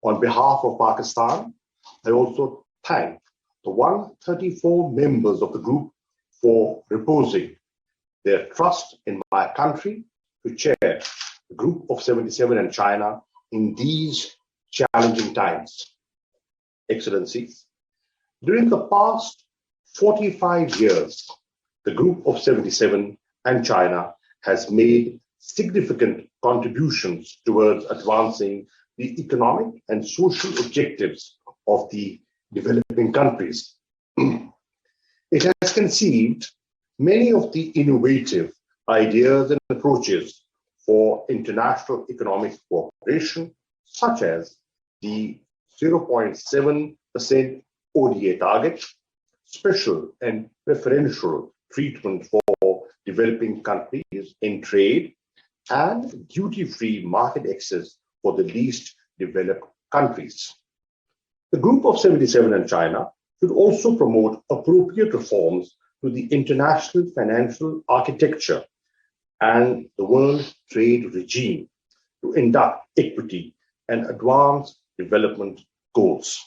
On behalf of Pakistan, I also thank the 134 members of the group for reposing their trust in my country to chair the Group of 77 and China in these challenging times. Excellencies, during the past 45 years, the Group of 77 and China has made significant contributions towards advancing the economic and social objectives of the developing countries. It has conceived many of the innovative ideas and approaches for international economic cooperation, such as the 0.7% ODA target, special and preferential treatment for developing countries in trade, and duty-free market access for the least developed countries. The Group of 77 and China should also promote appropriate reforms to the international financial architecture and the world trade regime to induct equity and advance development goals.